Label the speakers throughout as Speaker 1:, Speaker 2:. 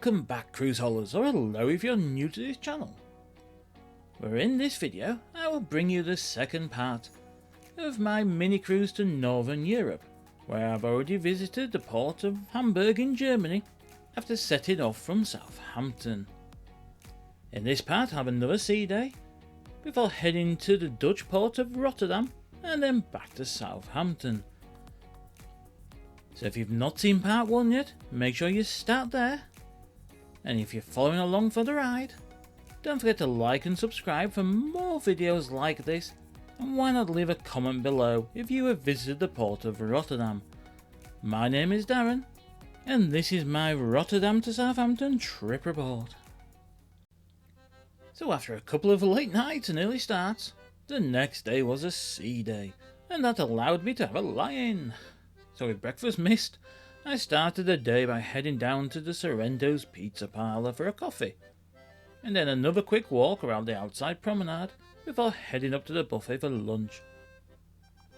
Speaker 1: Welcome back, CruiseHols, or hello if you're new to this channel. Where in this video I will bring you the second part of my mini cruise to Northern Europe, where I've already visited the port of Hamburg in Germany after setting off from Southampton. In this part I have another sea day before heading to the Dutch port of Rotterdam and then back to Southampton. So if you've not seen part 1 yet, make sure you start there. And if you're following along for the ride, don't forget to like and subscribe for more videos like this, and why not leave a comment below if you have visited the port of Rotterdam. My name is Darren, and this is my Rotterdam to Southampton trip report. So after a couple of late nights and early starts, the next day was a sea day, and that allowed me to have a lie-in. So with breakfast missed, I started the day by heading down to the Sorrento's pizza parlour for a coffee, and then another quick walk around the outside promenade before heading up to the buffet for lunch.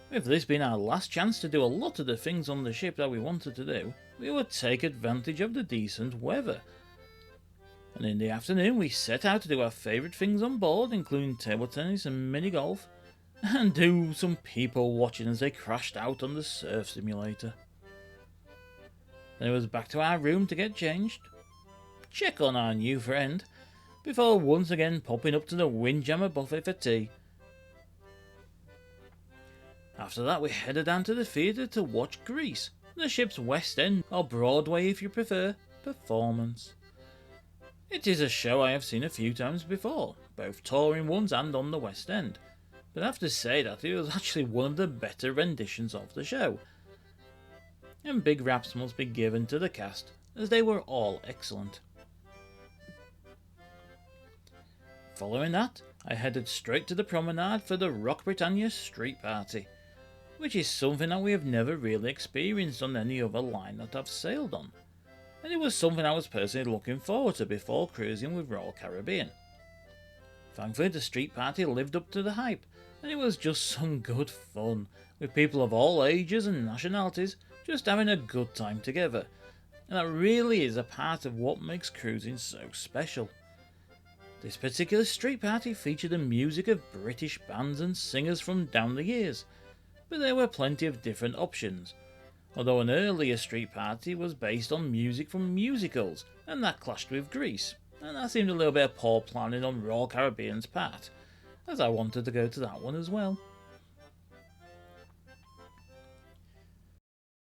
Speaker 1: With this being our last chance to do a lot of the things on the ship that we wanted to do, we would take advantage of the decent weather. And in the afternoon we set out to do our favourite things on board, including table tennis and mini golf, and do some people watching as they crashed out on the surf simulator. Then it was back to our room to get changed, check on our new friend, before once again popping up to the Windjammer buffet for tea. After that we headed down to the theatre to watch Grease, the ship's West End, or Broadway if you prefer, performance. It is a show I have seen a few times before, both touring ones and on the West End, but I have to say that it was actually one of the better renditions of the show. And big raps must be given to the cast, as they were all excellent. Following that, I headed straight to the promenade for the Rock Britannia street party, which is something that we have never really experienced on any other line that I've sailed on, and it was something I was personally looking forward to before cruising with Royal Caribbean. Thankfully the street party lived up to the hype, and it was just some good fun, with people of all ages and nationalities just having a good time together, and that really is a part of what makes cruising so special. This particular street party featured the music of British bands and singers from down the years, but there were plenty of different options, although an earlier street party was based on music from musicals, and that clashed with Grease, and that seemed a little bit of poor planning on Royal Caribbean's part, as I wanted to go to that one as well.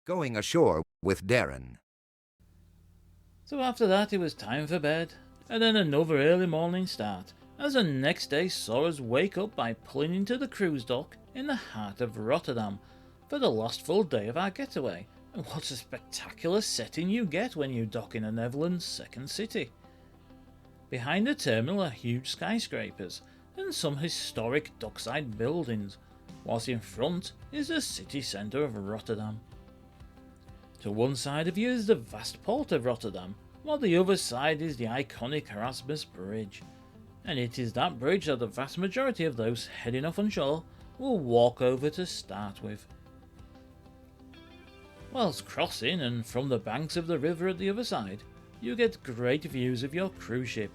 Speaker 2: Going ashore with Darren.
Speaker 1: So after that it was time for bed, and then another early morning start, as the next day saw us wake up by pulling into the cruise dock in the heart of Rotterdam for the last full day of our getaway. And what a spectacular setting you get when you dock in the Netherlands' second city. Behind the terminal are huge skyscrapers and some historic dockside buildings, whilst in front is the city centre of Rotterdam. To one side of you is the vast port of Rotterdam, while the other side is the iconic Erasmus Bridge, and it is that bridge that the vast majority of those heading off on shore will walk over to start with. Whilst crossing, and from the banks of the river at the other side, you get great views of your cruise ship.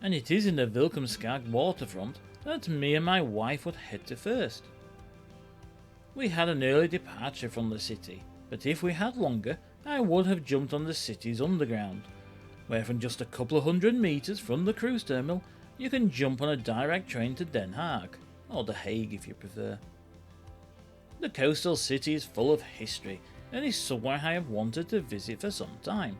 Speaker 1: And it is in the Willemskerk waterfront that me and my wife would head to first. We had an early departure from the city, but if we had longer, I would have jumped on the city's underground, where from just a couple of 100 metres from the cruise terminal, you can jump on a direct train to Den Haag, or The Hague if you prefer. The coastal city is full of history, and is somewhere I have wanted to visit for some time,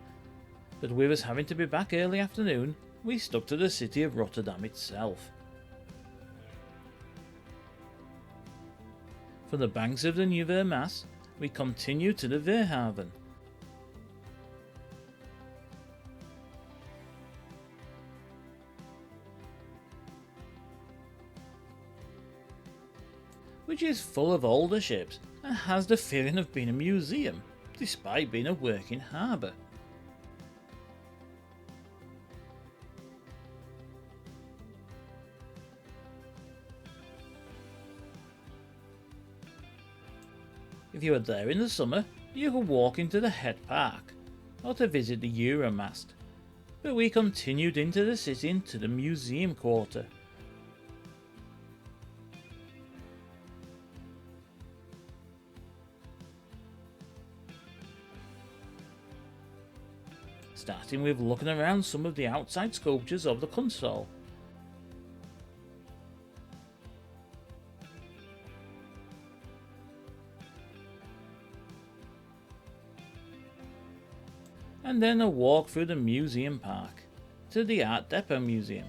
Speaker 1: but with us having to be back early afternoon, we stuck to the city of Rotterdam itself. From the banks of the Nieuwe Maas, we continue to the Weerhaven, which is full of older ships and has the feeling of being a museum, despite being a working harbour. If you are there in the summer, you can walk into the head park, or to visit the Euromast. But we continued into the city and to the museum quarter. Starting with looking around some of the outside sculptures of the console. And then a walk through the museum park to the Art Depot Museum.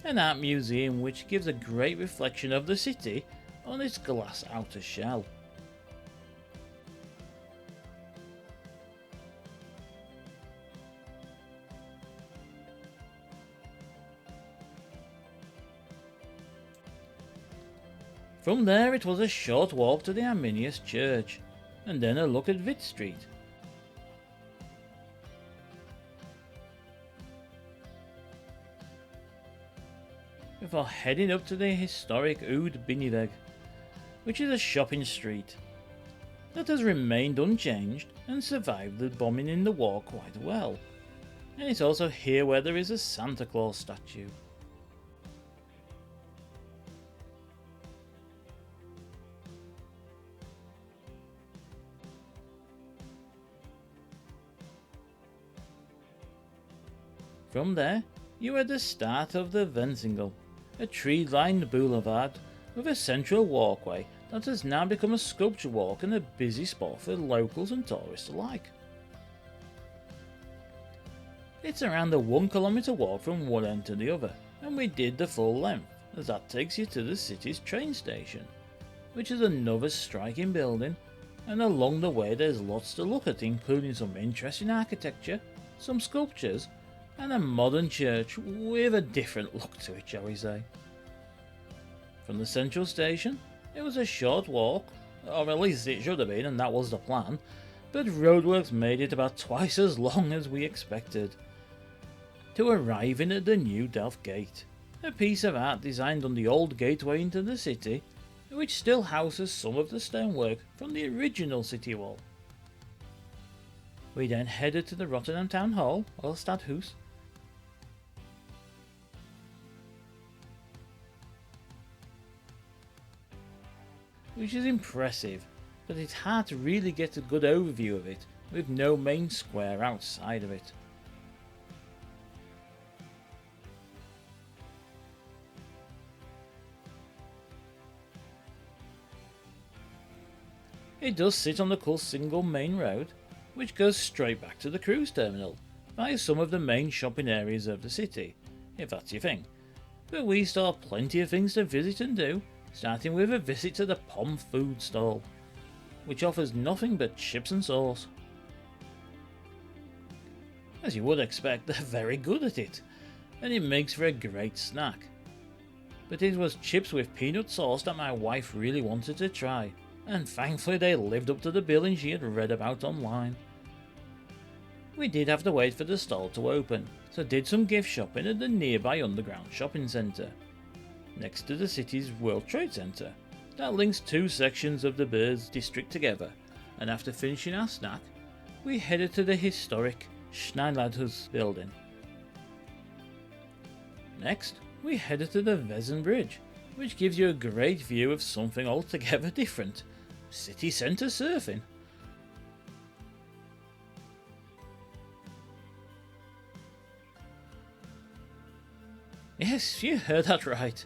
Speaker 1: An art museum which gives a great reflection of the city on its glass outer shell. From there it was a short walk to the Arminius Church, and then a look at Vitt Street. Before heading up to the historic Oud Binnenweg, which is a shopping street that has remained unchanged and survived the bombing in the war quite well. And it's also here where there is a Santa Claus statue. From there, you are at the start of the Wenzingel, a tree-lined boulevard with a central walkway that has now become a sculpture walk and a busy spot for locals and tourists alike. It's around a 1 kilometre walk from one end to the other, and we did the full length, as that takes you to the city's train station, which is another striking building, and along the way there's lots to look at, including some interesting architecture, some sculptures, and a modern church with a different look to it, shall we say. From the central station, it was a short walk, or at least it should have been, and that was the plan, but roadworks made it about twice as long as we expected, to arriving at the new Delft Gate, a piece of art designed on the old gateway into the city, which still houses some of the stonework from the original city wall. We then headed to the Rotterdam Town Hall, or Stadhuis, which is impressive, but it's hard to really get a good overview of it with no main square outside of it. It does sit on the cool single main road, which goes straight back to the cruise terminal, via some of the main shopping areas of the city, if that's your thing. But we still have plenty of things to visit and do, starting with a visit to the Pom food stall, which offers nothing but chips and sauce. As you would expect, they're very good at it, and it makes for a great snack. But it was chips with peanut sauce that my wife really wanted to try, and thankfully they lived up to the billing she had read about online. We did have to wait for the stall to open, so did some gift shopping at the nearby underground shopping centre, next to the city's World Trade Center, that links two sections of the Beurs district together, and after finishing our snack, we headed to the historic Schneiderhuis building. Next, we headed to the Wezen Bridge, which gives you a great view of something altogether different: city centre surfing. Yes, you heard that right.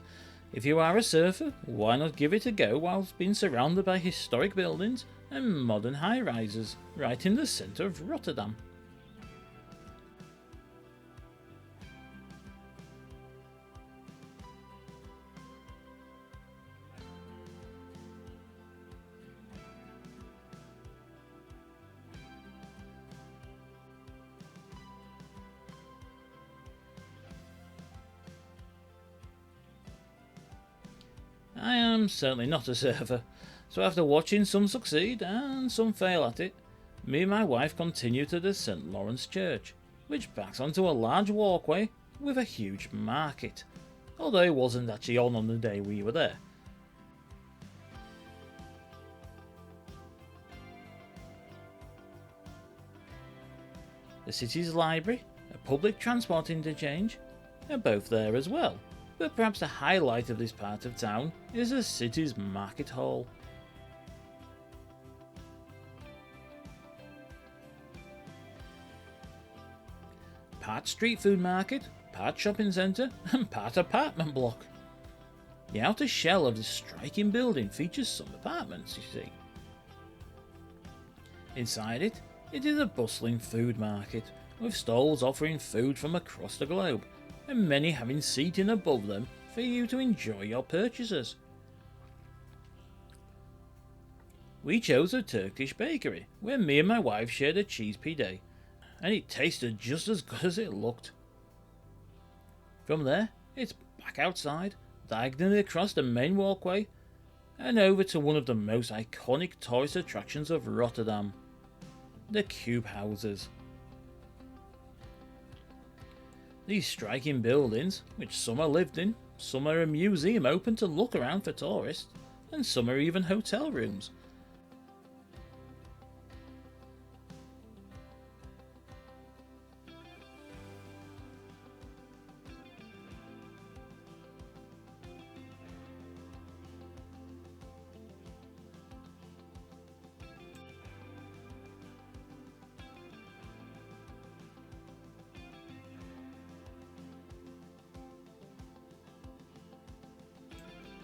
Speaker 1: If you are a surfer, why not give it a go whilst being surrounded by historic buildings and modern high-rises right in the centre of Rotterdam. I am certainly not a surfer, so after watching some succeed and some fail at it, me and my wife continue to the St. Lawrence Church, which backs onto a large walkway with a huge market, although it wasn't actually on the day we were there. The city's library, a public transport interchange, are both there as well, but perhaps the highlight of this part of town is the city's market hall. Part street food market, part shopping centre, and part apartment block. The outer shell of this striking building features some apartments, you see. Inside it, it is a bustling food market, with stalls offering food from across the globe, and many having seating above them for you to enjoy your purchases. We chose a Turkish bakery, where me and my wife shared a cheese pide, and it tasted just as good as it looked. From there, it's back outside, diagonally across the main walkway, and over to one of the most iconic tourist attractions of Rotterdam, the cube houses. These striking buildings, which some are lived in, some are a museum open to look around for tourists, and some are even hotel rooms.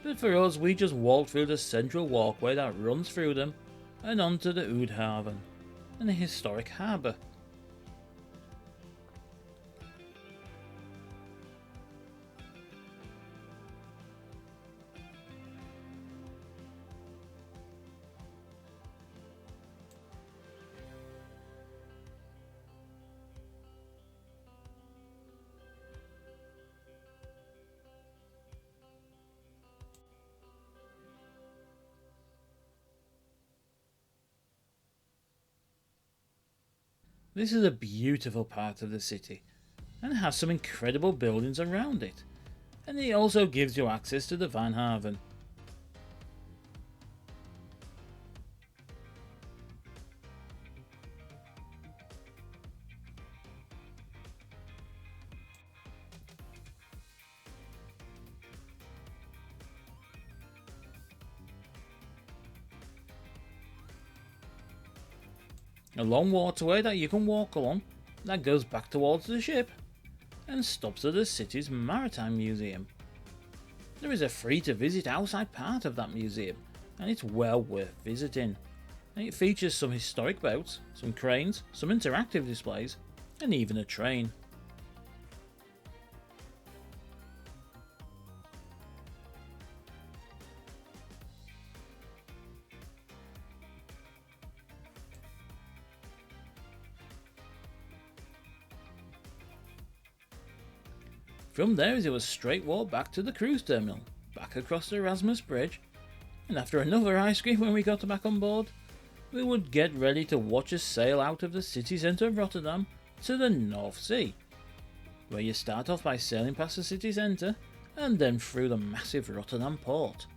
Speaker 1: But for us, we just walked through the central walkway that runs through them and onto the Oudhaven, and the historic harbour. This is a beautiful part of the city, and has some incredible buildings around it, and it also gives you access to the Van Haven. A long waterway that you can walk along that goes back towards the ship and stops at the city's Maritime Museum. There is a free to visit outside part of that museum, and it's well worth visiting. And it features some historic boats, some cranes, some interactive displays, and even a train. From there it was a straight walk back to the cruise terminal, back across the Erasmus Bridge, and after another ice cream when we got back on board, we would get ready to watch us sail out of the city centre of Rotterdam to the North Sea, where you start off by sailing past the city centre and then through the massive Rotterdam port.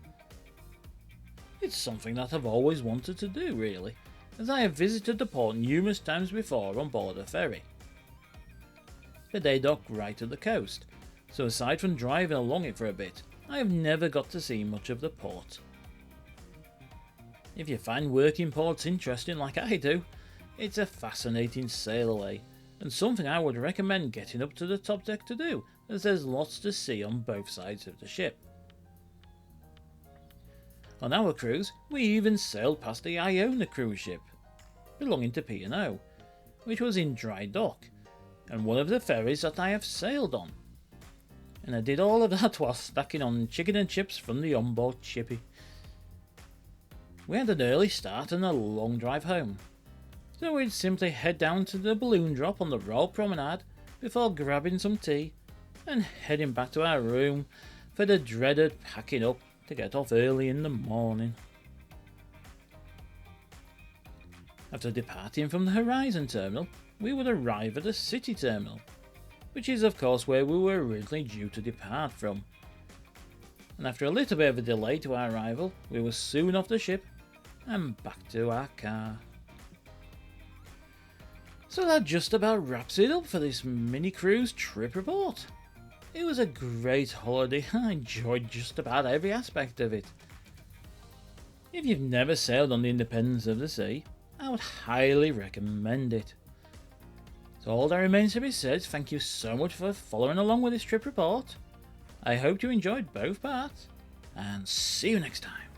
Speaker 1: It's something that I've always wanted to do really, as I have visited the port numerous times before on board a ferry. But they dock right at the coast, so aside from driving along it for a bit, I have never got to see much of the port. If you find working ports interesting like I do, it's a fascinating sail away, and something I would recommend getting up to the top deck to do, as there's lots to see on both sides of the ship. On our cruise, we even sailed past the Iona cruise ship, belonging to P&O, which was in dry dock, and one of the ferries that I have sailed on. And I did all of that while snacking on chicken and chips from the onboard chippy. We had an early start and a long drive home, so we'd simply head down to the balloon drop on the Royal Promenade before grabbing some tea and heading back to our room for the dreaded packing up to get off early in the morning. After departing from the Horizon Terminal, we would arrive at the City Terminal, which is of course where we were originally due to depart from. And after a little bit of a delay to our arrival, we were soon off the ship and back to our car. So that just about wraps it up for this mini cruise trip report. It was a great holiday. I enjoyed just about every aspect of it. If you've never sailed on the Independence of the Sea, I would highly recommend it. So all that remains to be said is thank you so much for following along with this trip report. I hope you enjoyed both parts, and see you next time.